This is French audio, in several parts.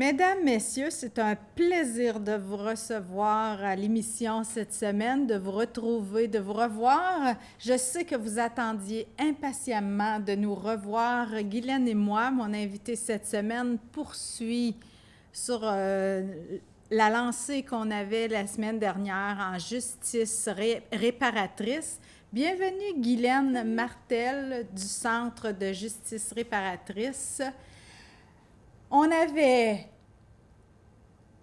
Mesdames, Messieurs, c'est un plaisir de vous recevoir à l'émission cette semaine, de vous retrouver, de vous revoir. Je sais que vous attendiez impatiemment de nous revoir. Guylaine et moi, mon invité cette semaine, poursuit sur la lancée qu'on avait la semaine dernière en justice réparatrice. Bienvenue, Guylaine Martel du Centre de justice réparatrice. On avait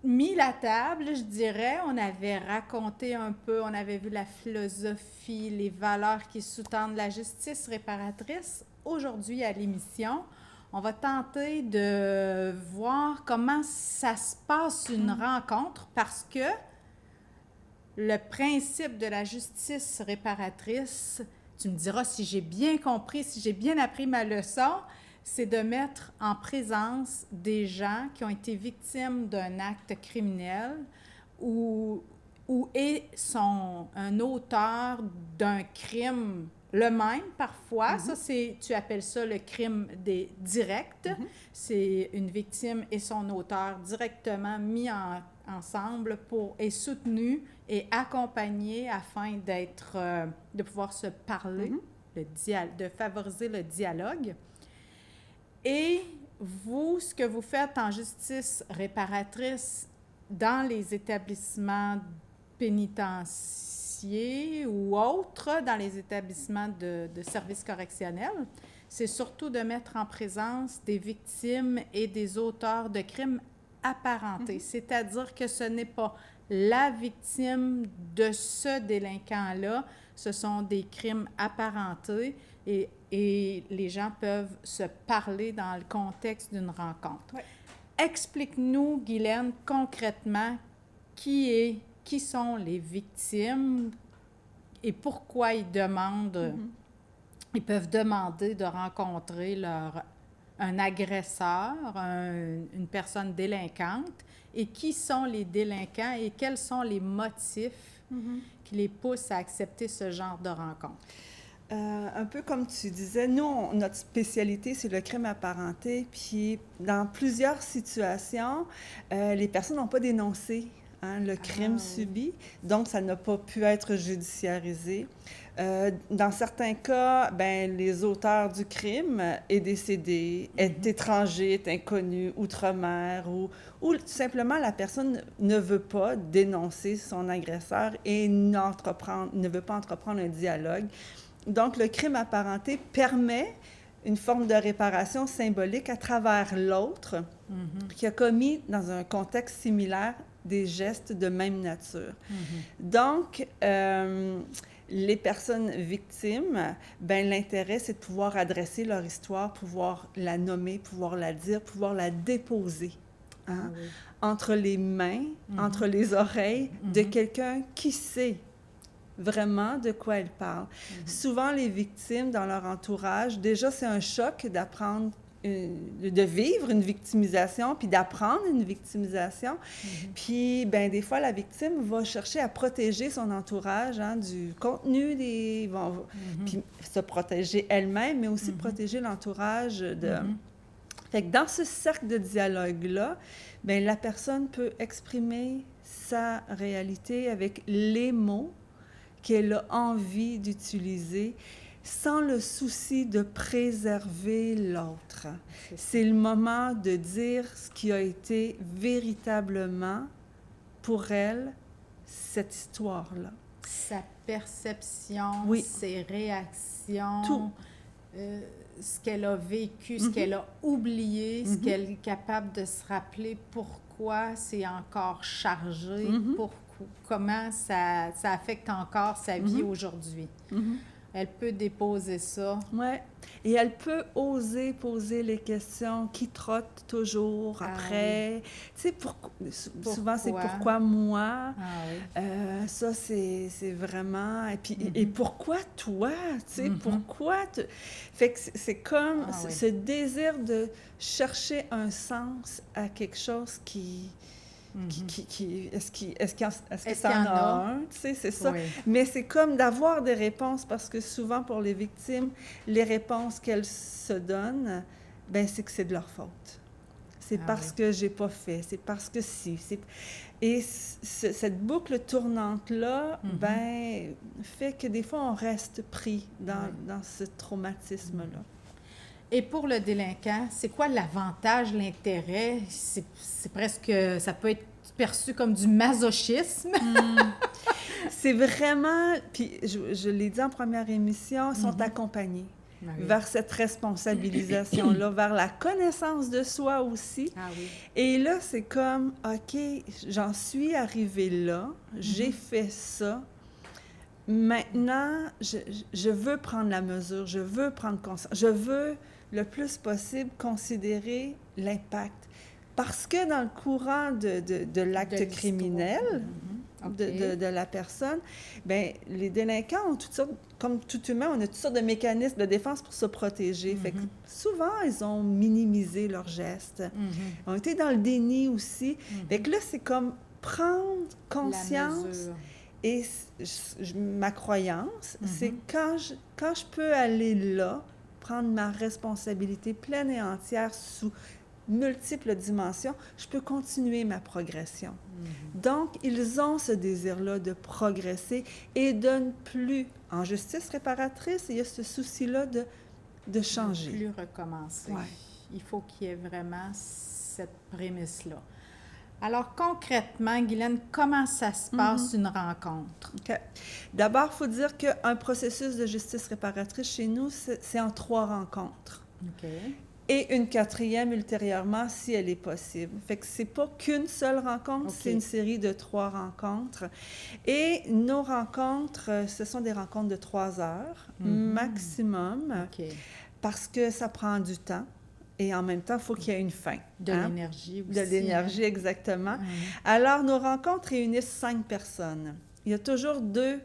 mis la table, je dirais, on avait raconté un peu, on avait vu la philosophie, les valeurs qui sous-tendent la justice réparatrice. Aujourd'hui, à l'émission, on va tenter de voir comment ça se passe une rencontre parce que le principe de la justice réparatrice, tu me diras si j'ai bien compris, si j'ai bien appris ma leçon, c'est de mettre en présence des gens qui ont été victimes d'un acte criminel ou sont un auteur d'un crime le même parfois. Ça, tu appelles ça le crime direct. C'est une victime et son auteur directement mis ensemble et soutenus et accompagnés afin de pouvoir se parler, de favoriser le dialogue. Et vous, ce que vous faites en justice réparatrice dans les établissements pénitentiaires ou autres, dans les établissements de services correctionnels, c'est surtout de mettre en présence des victimes et des auteurs de crimes apparentés. C'est-à-dire que ce n'est pas la victime de ce délinquant-là, ce sont des crimes apparentés et les gens peuvent se parler dans le contexte d'une rencontre. Ouais. Explique-nous, Guylaine, concrètement, qui sont les victimes et pourquoi ils demandent, ils peuvent demander de rencontrer un agresseur, une personne délinquante, et qui sont les délinquants et quels sont les motifs qui les poussent à accepter ce genre de rencontre. Un peu comme tu disais, nous, notre spécialité, c'est le crime apparenté. Puis, dans plusieurs situations, les personnes n'ont pas dénoncé le crime subi, donc ça n'a pas pu être judiciarisé. Dans certains cas, les auteurs du crime est décédé, est étranger, est inconnu, outre-mer, ou tout simplement la personne ne veut pas dénoncer son agresseur et ne veut pas entreprendre un dialogue. Donc, le crime apparenté permet une forme de réparation symbolique à travers l'autre qui a commis, dans un contexte similaire, des gestes de même nature. Donc, les personnes victimes, l'intérêt, c'est de pouvoir adresser leur histoire, pouvoir la nommer, pouvoir la dire, pouvoir la déposer entre les mains, entre les oreilles de quelqu'un qui sait vraiment de quoi elle parle. Souvent, les victimes, dans leur entourage, déjà, c'est un choc d'apprendre, de vivre une victimisation, puis d'apprendre une victimisation. Puis, des fois, la victime va chercher à protéger son entourage du contenu puis se protéger elle-même, mais aussi protéger l'entourage de... Fait que dans ce cercle de dialogue-là, la personne peut exprimer sa réalité avec les mots qu'elle a envie d'utiliser sans le souci de préserver l'autre. C'est le moment de dire ce qui a été véritablement pour elle, cette histoire-là. Sa perception, ses réactions, tout. Ce qu'elle a vécu, ce qu'elle a oublié, ce qu'elle est capable de se rappeler, pourquoi c'est encore chargé, comment ça affecte encore sa vie aujourd'hui. Elle peut déposer ça. Oui. Et elle peut oser poser les questions qui trottent toujours après. Tu sais, souvent, c'est pourquoi moi? Ça, c'est vraiment... Et puis, et pourquoi toi? Tu sais, pourquoi? Fait que c'est comme ce désir de chercher un sens à quelque chose qui... Est-ce qu'il y en a un? Tu sais, c'est ça. Mais c'est comme d'avoir des réponses parce que souvent, pour les victimes, les réponses qu'elles se donnent, c'est que c'est de leur faute. c'est Ah parce oui. que j'ai pas fait, c'est parce que si. Et cette boucle tournante-là, ben, fait que des fois, on reste pris dans ce traumatisme-là. Et pour le délinquant, c'est quoi l'avantage, l'intérêt? C'est presque, ça peut être perçu comme du masochisme. C'est vraiment, puis je l'ai dit en première émission, ils sont accompagnés Ah oui. vers cette responsabilisation-là, vers la connaissance de soi aussi. Ah oui. Et là, c'est comme, OK, j'en suis arrivée là, j'ai fait ça. Maintenant, je veux prendre la mesure, je veux prendre conscience, je veux le plus possible considérer l'impact. Parce que dans le courant de l'acte l'histoire. criminel OK. de la personne, bien, les délinquants ont toutes sortes, comme tout humain, on a toutes sortes de mécanismes de défense pour se protéger. Fait que souvent, ils ont minimisé leurs gestes. Ils ont été dans le déni aussi. Fait que là, c'est comme prendre La conscience. mesure. Et ma croyance, c'est quand je peux aller là, prendre ma responsabilité pleine et entière sous multiples dimensions, je peux continuer ma progression. Donc, ils ont ce désir-là de progresser et de ne plus, en justice réparatrice, il y a ce souci-là de changer. Ne plus recommencer. Ouais. Il faut qu'il y ait vraiment cette prémisse-là. Alors, concrètement, Guylaine, comment ça se passe une rencontre? OK. D'abord, il faut dire qu'un processus de justice réparatrice chez nous, c'est en 3 rencontres. OK. Et une 4e ultérieurement, si elle est possible. Fait que c'est pas qu'une seule rencontre, OK. c'est une série de 3 rencontres. Et nos rencontres, ce sont des rencontres de 3 heures maximum, OK. parce que ça prend du temps. Et en même temps, il faut qu'il y ait une fin. De l'énergie aussi. De l'énergie, exactement. Alors, nos rencontres réunissent 5 personnes. Il y a toujours 2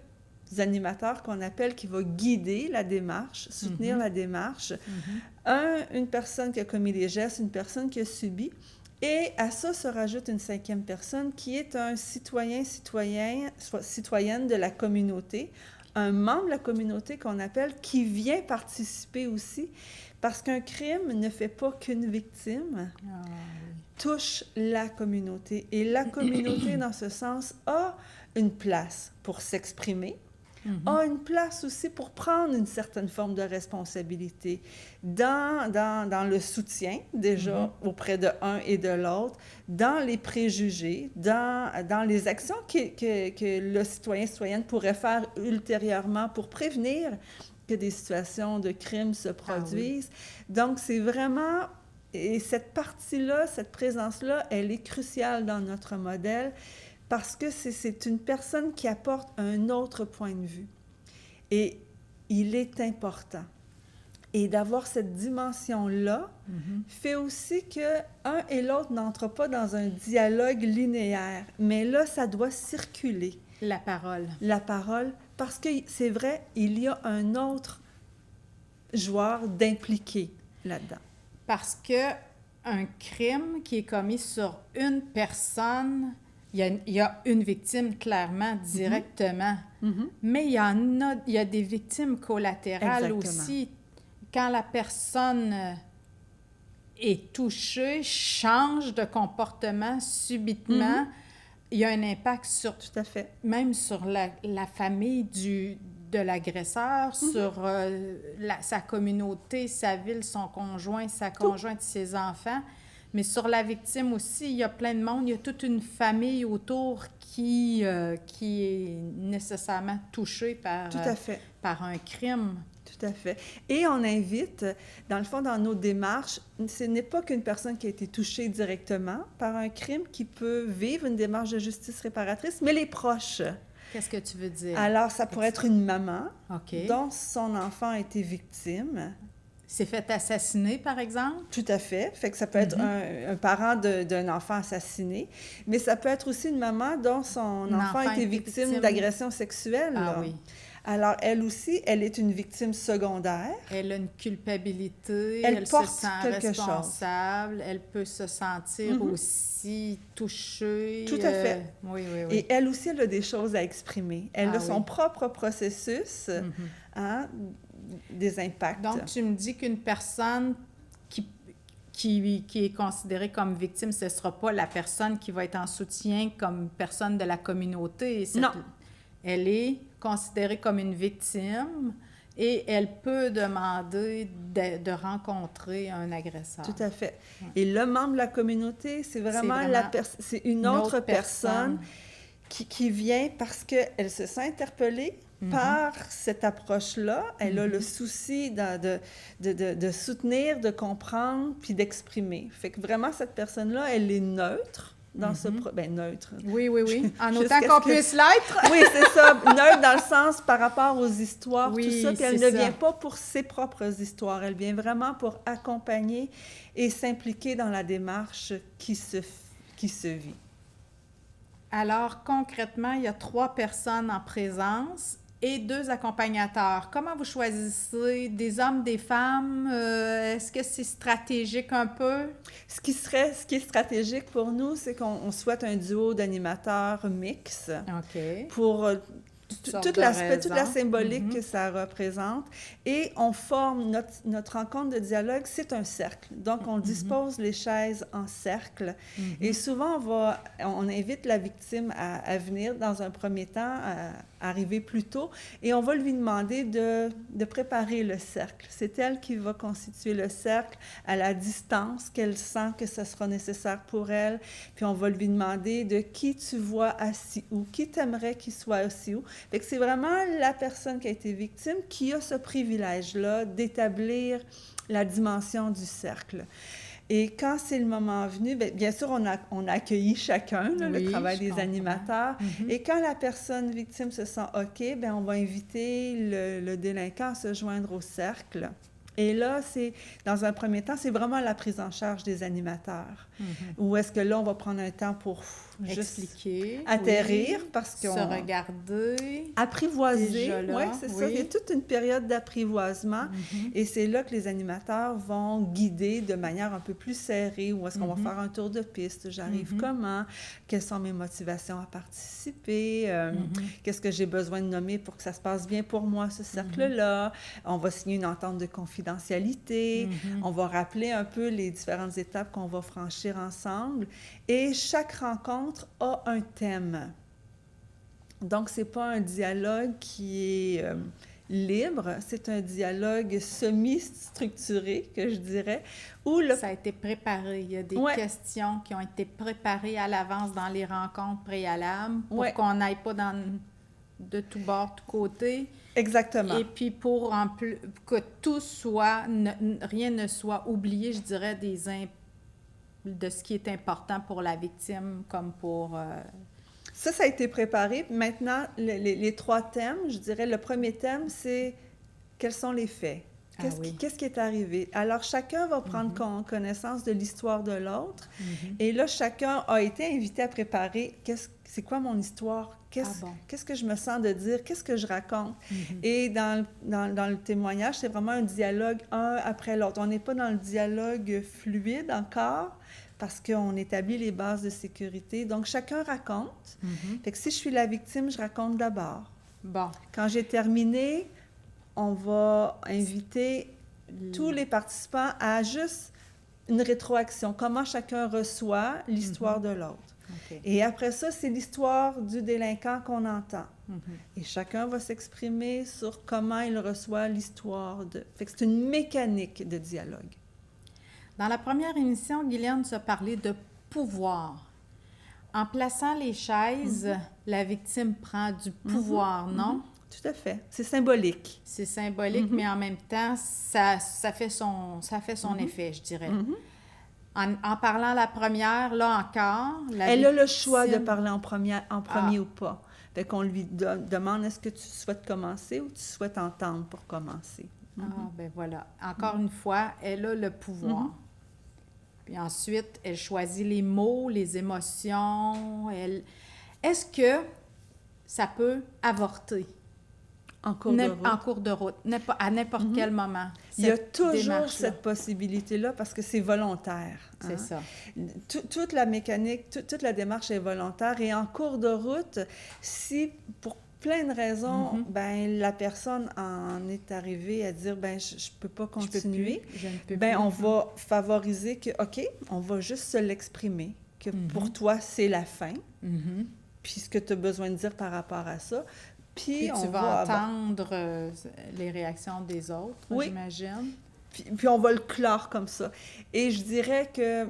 animateurs qu'on appelle qui vont guider la démarche, soutenir la démarche. Une personne qui a commis les gestes, une personne qui a subi. Et à ça se rajoute une 5e personne qui est un citoyenne de la communauté, un membre de la communauté qu'on appelle qui vient participer aussi. Parce qu'un crime ne fait pas qu'une victime, touche la communauté. Et la communauté, dans ce sens, a une place pour s'exprimer, a une place aussi pour prendre une certaine forme de responsabilité dans le soutien, déjà, auprès de un et de l'autre, dans les préjugés, dans les actions que le citoyenne pourrait faire ultérieurement pour prévenir que des situations de crime se produisent. Donc, c'est vraiment... Et cette partie-là, cette présence-là, elle est cruciale dans notre modèle parce que c'est une personne qui apporte un autre point de vue. Et il est important. Et d'avoir cette dimension-là fait aussi que un et l'autre n'entrent pas dans un dialogue linéaire. Mais là, ça doit circuler. La parole. La parole, parce que c'est vrai, il y a un autre joueur d'impliquer là-dedans. Parce que un crime qui est commis sur une personne, il y a une victime clairement, directement. Mais il y a des victimes collatérales. Exactement. Aussi. Quand la personne est touchée, change de comportement subitement, il y a un impact sur... Tout à fait. Même sur la famille de l'agresseur, sur sa communauté, sa ville, son conjoint, sa conjointe, ses enfants. Mais sur la victime aussi, il y a plein de monde, il y a toute une famille autour qui est nécessairement touchée par, Tout à fait. par un crime. Tout à fait. Et on invite, dans le fond, dans nos démarches, ce n'est pas qu'une personne qui a été touchée directement par un crime qui peut vivre une démarche de justice réparatrice, mais les proches. Qu'est-ce que tu veux dire? Alors, ça pourrait être une maman OK. dont son enfant a été victime. C'est fait assassiner, par exemple? Tout à fait. Fait que ça peut être un parent d'un enfant assassiné, mais ça peut être aussi une maman dont son enfant a été victime d'agression sexuelle. Ah là. oui. Alors, elle aussi, elle est une victime secondaire. Elle a une culpabilité, Elle elle se porte sent quelque responsable, elle peut se sentir aussi touchée. Tout à fait. Oui. Et elle aussi, elle a des choses à exprimer. Elle a son propre processus, des impacts. Donc, tu me dis qu'une personne qui est considérée comme victime, ce ne sera pas la personne qui va être en soutien comme personne de la communauté. Non. Elle est considérée comme une victime et elle peut demander de rencontrer un agresseur. Tout à fait. Et le membre de la communauté, c'est vraiment c'est une autre personne qui vient parce qu'elle se sent interpellée par cette approche-là. Elle a le souci de soutenir, de comprendre, puis d'exprimer. Fait que vraiment, cette personne-là, elle est neutre dans ce... neutre. Oui. En autant qu'on puisse l'être. Oui, c'est ça. Neutre dans le sens par rapport aux histoires, oui, tout ça. Puis elle ne vient pas pour ses propres histoires. Elle vient vraiment pour accompagner et s'impliquer dans la démarche qui se vit. Alors, concrètement, il y a 3 personnes en présence et 2 accompagnateurs. Comment vous choisissez des hommes, des femmes? Est-ce que c'est stratégique un peu? Ce qui est stratégique pour nous, c'est qu'on souhaite un duo d'animateurs mix pour toute la symbolique que ça représente. Et on forme notre rencontre de dialogue, c'est un cercle. Donc, on dispose les chaises en cercle. Et souvent, on invite la victime à venir dans un premier temps, à arriver plus tôt, et on va lui demander de préparer le cercle. C'est elle qui va constituer le cercle à la distance qu'elle sent que ce sera nécessaire pour elle. Puis on va lui demander de qui tu vois assis où, qui t'aimerais qu'il soit assis où. Fait que c'est vraiment la personne qui a été victime qui a ce privilège-là d'établir la dimension du cercle. Et quand c'est le moment venu, bien sûr, on a accueilli chacun, le travail des animateurs. Et quand la personne victime se sent OK, on va inviter le délinquant à se joindre au cercle. Et là, dans un premier temps, c'est vraiment la prise en charge des animateurs. Ou est-ce que là, on va prendre un temps pour expliquer, atterrir, parce qu'on... Se regarder. Apprivoiser, oui, c'est ça. Il y a toute une période d'apprivoisement. Et c'est là que les animateurs vont guider de manière un peu plus serrée. Ou est-ce qu'on va faire un tour de piste? J'arrive comment? Quelles sont mes motivations à participer? Qu'est-ce que j'ai besoin de nommer pour que ça se passe bien pour moi, ce cercle-là? On va signer une entente de confidentialité. On va rappeler un peu les différentes étapes qu'on va franchir ensemble. Et chaque rencontre a un thème. Donc, ce n'est pas un dialogue qui est libre, c'est un dialogue semi-structuré, que je dirais, où ça a été préparé. Il y a des questions qui ont été préparées à l'avance dans les rencontres préalables pour qu'on n'aille pas de tous bords, de tous côtés. Exactement. Et puis pour que tout soit, rien ne soit oublié, je dirais, de ce qui est important pour la victime comme pour... Ça a été préparé. Maintenant, les 3 thèmes, je dirais, le premier thème, c'est quels sont les faits? Qu'est-ce qui est arrivé? Alors, chacun va prendre connaissance de l'histoire de l'autre. Et là, chacun a été invité à préparer c'est quoi mon histoire? Qu'est-ce que je me sens de dire? Qu'est-ce que je raconte? Et dans le témoignage, c'est vraiment un dialogue un après l'autre. On n'est pas dans le dialogue fluide encore, parce qu'on établit les bases de sécurité. Donc, chacun raconte. Fait que si je suis la victime, je raconte d'abord. Bon. Quand j'ai terminé, on va inviter tous les participants à juste une rétroaction. Comment chacun reçoit l'histoire de l'autre. Et après ça, c'est l'histoire du délinquant qu'on entend. Et chacun va s'exprimer sur comment il reçoit l'histoire de... Fait que c'est une mécanique de dialogue. Dans la première émission, Guylaine nous a parlé de pouvoir. En plaçant les chaises, la victime prend du pouvoir, non? Tout à fait. C'est symbolique. C'est symbolique, mais en même temps, ça fait son effet, je dirais. En parlant la première, là encore, elle a le choix de parler en premier ou pas. Fait qu'on lui demande, est-ce que tu souhaites commencer ou tu souhaites entendre pour commencer? Ben voilà. Encore une fois, elle a le pouvoir. Puis ensuite, elle choisit les mots, les émotions. Est-ce que ça peut avorter? En cours de route. En cours de route, à n'importe quel moment. Il y a toujours cette possibilité-là parce que c'est volontaire. C'est ça. Toute la mécanique, toute la démarche est volontaire. Et en cours de route, plein de raisons, ben la personne en est arrivée à dire, ben je peux pas continuer. Je ne peux Ben plus. on va favoriser que, OK, on va juste se l'exprimer, que pour toi, c'est la fin, puis ce que tu as besoin de dire par rapport à ça. Puis tu vas entendre les réactions des autres, j'imagine. Puis on va le clore comme ça. Et je dirais que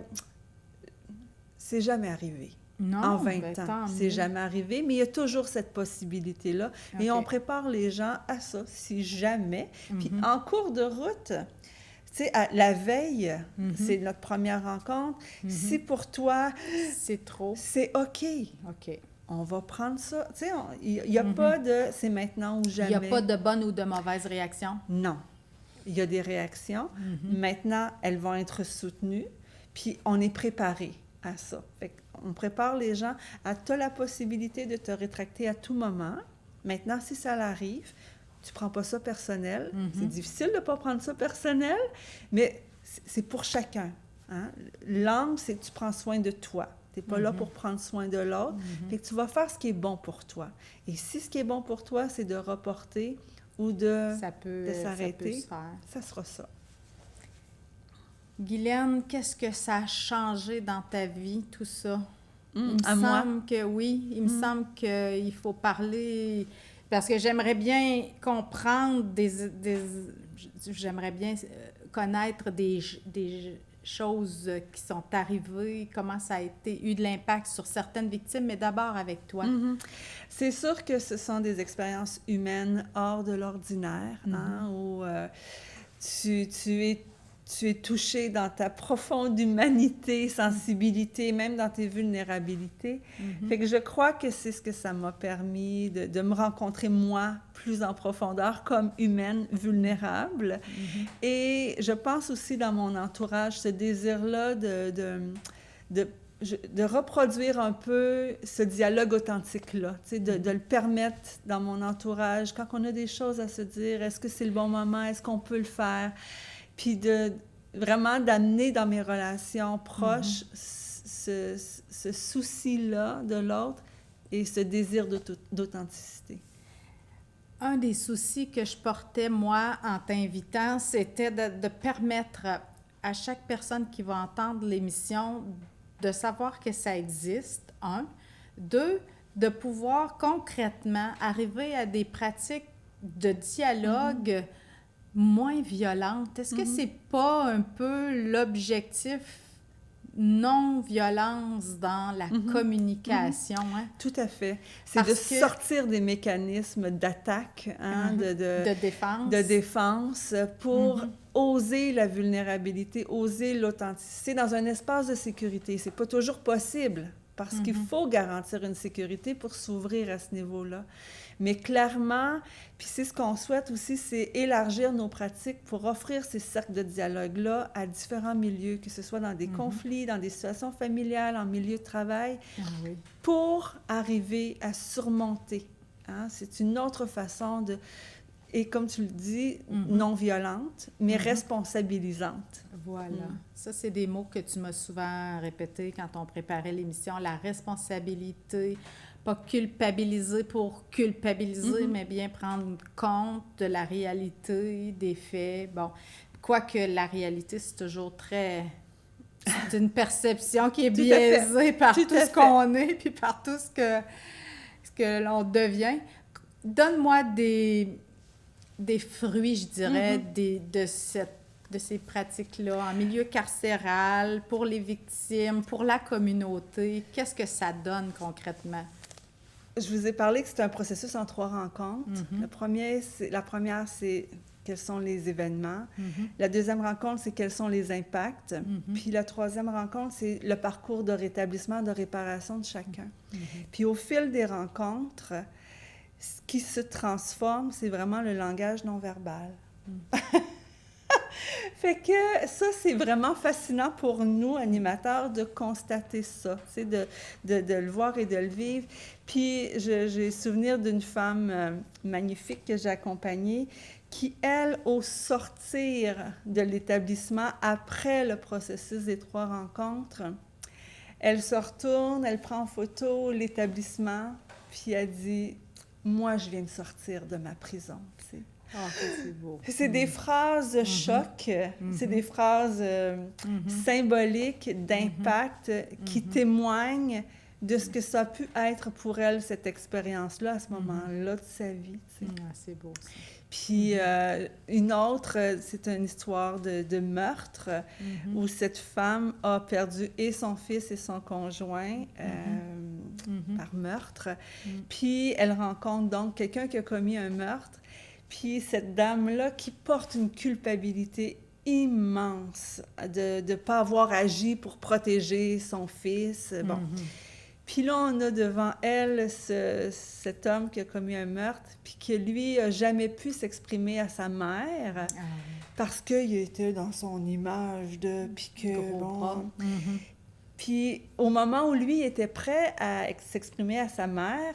c'est jamais arrivé. Non, en 20 ans, c'est jamais arrivé, mais il y a toujours cette possibilité-là. Okay. Et on prépare les gens à ça, si jamais. Puis en cours de route, tu sais, la veille, c'est notre première rencontre. Si pour toi... c'est trop. C'est OK. OK. On va prendre ça. Tu sais, il n'y a pas de « c'est maintenant ou jamais ». Il n'y a pas de bonne ou de mauvaise réaction? Non. Il y a des réactions. Maintenant, elles vont être soutenues, puis on est préparé à ça. Fait qu'on prépare les gens à « tu as la possibilité de te rétracter à tout moment. Maintenant, si ça l'arrive, tu ne prends pas ça personnel. C'est difficile de ne pas prendre ça personnel, mais c'est pour chacun. Hein? L'angle, c'est que tu prends soin de toi. Tu n'es pas là pour prendre soin de l'autre. Fait que tu vas faire ce qui est bon pour toi. Et si ce qui est bon pour toi, c'est de reporter ou de s'arrêter, ça sera ça. Guylaine, qu'est-ce que ça a changé dans ta vie, tout ça? Il me semble que oui, il me semble qu'il faut parler, parce que j'aimerais bien comprendre j'aimerais bien connaître des choses qui sont arrivées, comment ça a eu de l'impact sur certaines victimes, mais d'abord avec toi. C'est sûr que ce sont des expériences humaines hors de l'ordinaire, hein, où tu es touché dans ta profonde humanité, sensibilité, même dans tes vulnérabilités. Fait que je crois que c'est ce que ça m'a permis de me rencontrer, moi, plus en profondeur, comme humaine vulnérable. Et je pense aussi dans mon entourage, ce désir-là de reproduire un peu ce dialogue authentique-là, tu sais, de le permettre dans mon entourage, quand on a des choses à se dire, est-ce que c'est le bon moment, est-ce qu'on peut le faire? Puis vraiment d'amener dans mes relations proches ce souci-là de l'autre et ce désir d'authenticité. Un des soucis que je portais, moi, en t'invitant, c'était de permettre à chaque personne qui va entendre l'émission de savoir que ça existe, 1. 2, de pouvoir concrètement arriver à des pratiques de dialogue moins violente. Est-ce que c'est pas un peu l'objectif non-violence dans la communication? Hein? Tout à fait. C'est sortir des mécanismes d'attaque, hein, de défense pour oser la vulnérabilité, oser l'authenticité dans un espace de sécurité. C'est pas toujours possible parce qu'il faut garantir une sécurité pour s'ouvrir à ce niveau-là. Mais clairement, puis c'est ce qu'on souhaite aussi, c'est élargir nos pratiques pour offrir ces cercles de dialogue-là à différents milieux, que ce soit dans des conflits, dans des situations familiales, en milieu de travail, pour arriver à surmonter. Hein? C'est une autre façon de... Et comme tu le dis, non violente, mais responsabilisante. Voilà. Ça, c'est des mots que tu m'as souvent répétés quand on préparait l'émission. La responsabilité, pas culpabiliser pour culpabiliser, mais bien prendre compte de la réalité, des faits. Bon, quoique la réalité, c'est toujours très... C'est une perception qui est biaisée par tout ce qu'on est, puis par tout ce que l'on devient. Donne-moi des fruits, je dirais, de ces pratiques-là en milieu carcéral, pour les victimes, pour la communauté. Qu'est-ce que ça donne concrètement? Je vous ai parlé que c'est un processus en 3 rencontres. La première, c'est quels sont les événements. La deuxième rencontre, c'est quels sont les impacts. Puis la troisième rencontre, c'est le parcours de rétablissement, de réparation de chacun. Puis au fil des rencontres, ce qui se transforme, c'est vraiment le langage non-verbal. Fait que ça, c'est vraiment fascinant pour nous, animateurs, de constater ça, tu sais, de le voir et de le vivre. Puis j'ai souvenir d'une femme magnifique que j'ai accompagnée qui, elle, au sortir de l'établissement, après le processus des 3 rencontres, elle se retourne, elle prend en photo l'établissement, puis elle dit... moi, je viens de sortir de ma prison, tu sais. Ah, c'est beau. C'est des phrases choc, c'est des phrases symboliques, d'impact, qui témoignent de ce que ça a pu être pour elle, cette expérience-là, à ce moment-là de sa vie. Tu sais. Ah, c'est beau, ça. Puis une autre, c'est une histoire de meurtre, où cette femme a perdu et son fils et son conjoint par meurtre. Puis elle rencontre donc quelqu'un qui a commis un meurtre. Puis cette dame-là qui porte une culpabilité immense de ne pas avoir agi pour protéger son fils. Bon. Puis là, on a devant elle cet homme qui a commis un meurtre, puis qui, lui, n'a jamais pu s'exprimer à sa mère parce qu'il était dans son image de... Puis que, bon... Puis au moment où lui était prêt à s'exprimer à sa mère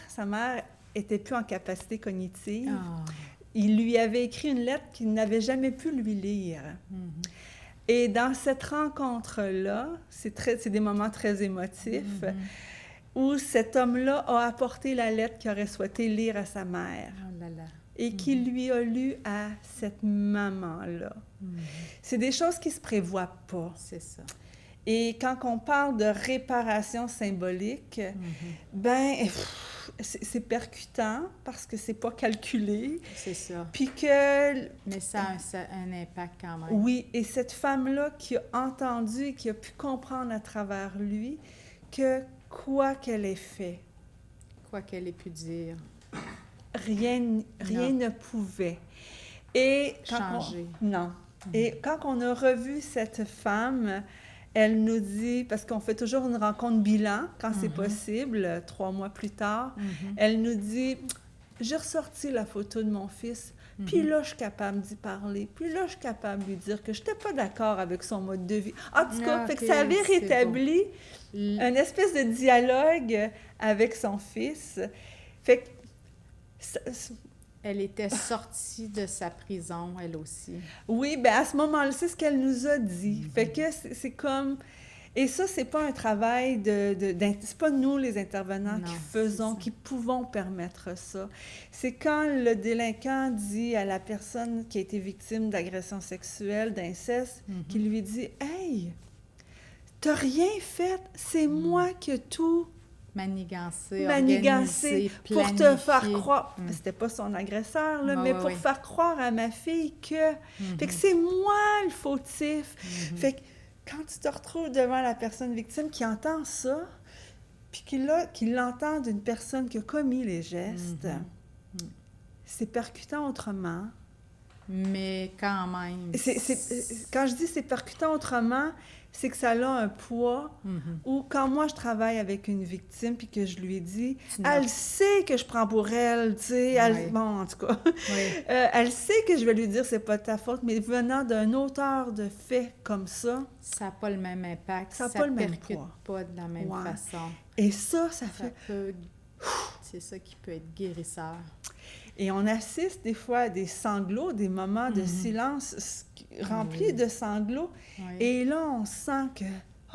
était plus en capacité cognitive. Il lui avait écrit une lettre qu'il n'avait jamais pu lui lire. Et dans cette rencontre-là, c'est des moments très émotifs, où cet homme-là a apporté la lettre qu'il aurait souhaité lire à sa mère et qu'il lui a lu à cette maman-là. C'est des choses qui ne se prévoient pas. C'est ça. Et quand on parle de réparation symbolique, c'est percutant parce que c'est pas calculé. C'est ça. Puis que... Mais ça a un impact quand même. Oui, et cette femme-là qui a entendu et qui a pu comprendre à travers lui que quoi qu'elle ait fait... Quoi qu'elle ait pu dire. Rien ne pouvait. Et changer. Non. Et quand on a revu cette femme... Elle nous dit, parce qu'on fait toujours une rencontre bilan quand c'est possible, 3 mois plus tard, elle nous dit, j'ai ressorti la photo de mon fils, puis là, je suis capable d'y parler, puis là, je suis capable de lui dire que je n'étais pas d'accord avec son mode de vie. En tout cas, fait que ça avait rétabli une espèce de dialogue avec son fils. Fait que... Elle était sortie de sa prison, elle aussi. Oui, bien à ce moment-là, c'est ce qu'elle nous a dit. Fait que c'est comme... Et ça, c'est pas un travail c'est pas nous, les intervenants, qui faisons, qui pouvons permettre ça. C'est quand le délinquant dit à la personne qui a été victime d'agression sexuelle, d'inceste, qui lui dit « Hey, t'as rien fait, c'est moi qui ai tout... » manigancé, pour te faire croire... C'était pas son agresseur, là, mais pour faire croire à ma fille que... Fait que c'est moi le fautif. Fait que quand tu te retrouves devant la personne victime qui entend ça, puis qui l'entend d'une personne qui a commis les gestes, c'est percutant autrement. Mais quand même... Quand je dis c'est percutant autrement... c'est que ça a un poids, ou quand moi je travaille avec une victime puis que je lui dis, elle sait que je prends pour elle, tu sais, bon, en tout cas, elle sait que je vais lui dire c'est pas de ta faute, mais venant d'un auteur de faits comme ça... Ça n'a pas le même impact, ça ne percute pas de la même façon. Et ça fait... C'est ça qui peut être guérisseur. Et on assiste des fois à des sanglots, des moments de silence remplis de sanglots. Et là, on sent que,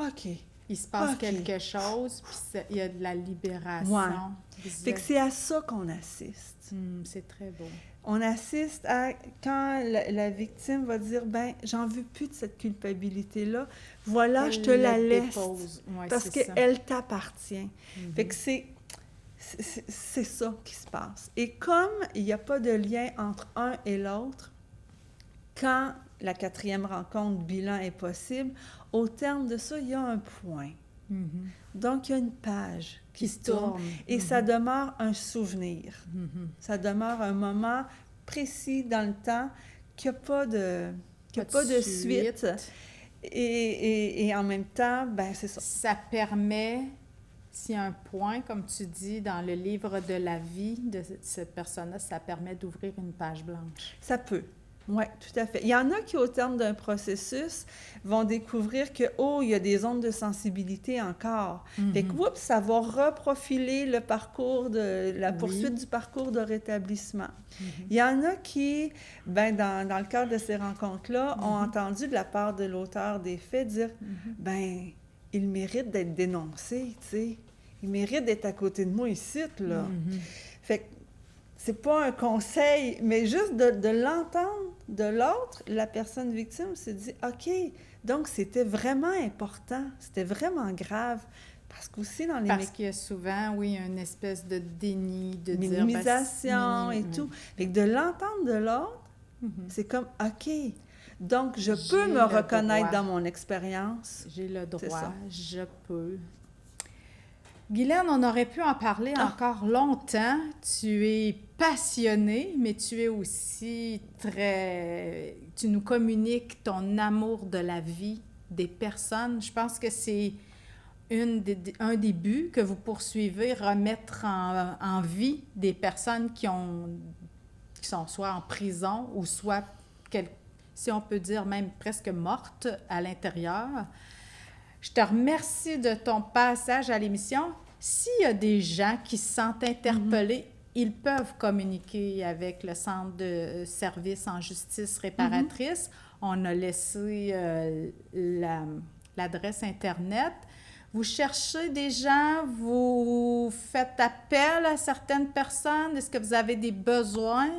OK. Il se passe quelque chose, puis il y a de la libération. Fait que c'est à ça qu'on assiste. C'est très beau. On assiste à quand la victime va dire, ben j'en veux plus de cette culpabilité-là. Voilà, je te la laisse. Parce qu'elle t'appartient. Fait que c'est ça qui se passe. Et comme il n'y a pas de lien entre un et l'autre, quand la 4e rencontre bilan est possible, au terme de ça, il y a un point. Donc, il y a une page qui se tourne et ça demeure un souvenir. Ça demeure un moment précis dans le temps qui n'a pas de suite. Et en même temps, ben c'est ça. Ça permet... S'il y a un point, comme tu dis, dans le livre de la vie de cette personne-là, ça permet d'ouvrir une page blanche. Ça peut. Oui, tout à fait. Il y en a qui, au terme d'un processus, vont découvrir que, il y a des zones de sensibilité encore. Fait que, ça va reprofiler le parcours la poursuite du parcours de rétablissement. Il y en a qui, dans le cadre de ces rencontres-là, ont entendu de la part de l'auteur des faits dire, il mérite d'être dénoncé, tu sais. Il mérite d'être à côté de moi ici, là. Fait que c'est pas un conseil, mais juste de l'entendre de l'autre, la personne victime se dit « OK, donc c'était vraiment important, c'était vraiment grave. » Parce qu'aussi dans les Parce qu'il y a souvent, oui, une espèce de déni, de minimisations dire... et tout. Fait que de l'entendre de l'autre, c'est comme « OK, donc je peux me reconnaître dans mon expérience. » J'ai le droit, je peux. Guylaine, on aurait pu en parler encore longtemps. Tu es passionnée, mais tu es aussi très... Tu nous communiques ton amour de la vie, des personnes. Je pense que c'est un des buts que vous poursuivez, remettre en vie des personnes qui sont soit en prison ou soit, si on peut dire, même presque mortes à l'intérieur. Je te remercie de ton passage à l'émission. S'il y a des gens qui se sentent interpellés, ils peuvent communiquer avec le Centre de services en justice réparatrice. On a laissé l'adresse Internet. Vous cherchez des gens, vous faites appel à certaines personnes. Est-ce que vous avez des besoins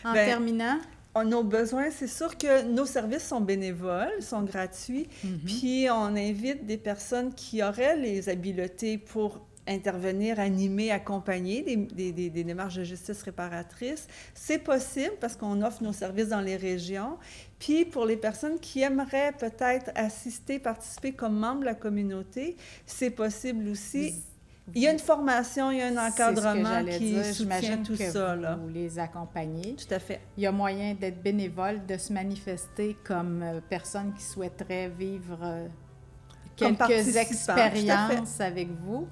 en terminant? Nos besoins, c'est sûr que nos services sont bénévoles, sont gratuits, puis on invite des personnes qui auraient les habiletés pour intervenir, animer, accompagner des démarches de justice réparatrice. C'est possible parce qu'on offre nos services dans les régions. Puis pour les personnes qui aimeraient peut-être assister, participer comme membre de la communauté, c'est possible aussi. Il y a une formation, il y a un encadrement qui soutient tout ça. Vous les accompagnez. Tout à fait. Il y a moyen d'être bénévole, de se manifester comme personne qui souhaiterait vivre quelques expériences avec vous.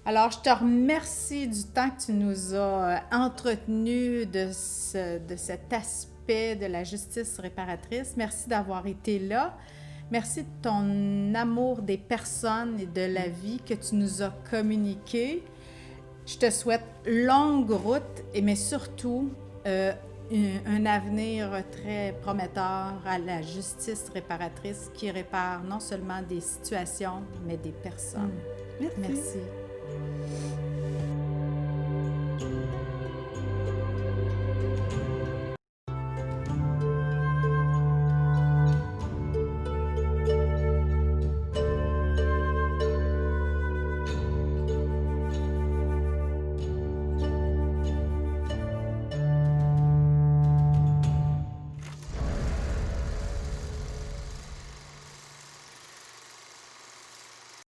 Alors, je te remercie du temps que tu nous as entretenu de cet aspect de la justice réparatrice. Merci d'avoir été là. Merci de ton amour des personnes et de la vie que tu nous as communiqué. Je te souhaite longue route, mais surtout un avenir très prometteur à la justice réparatrice qui répare non seulement des situations, mais des personnes. Merci. Merci.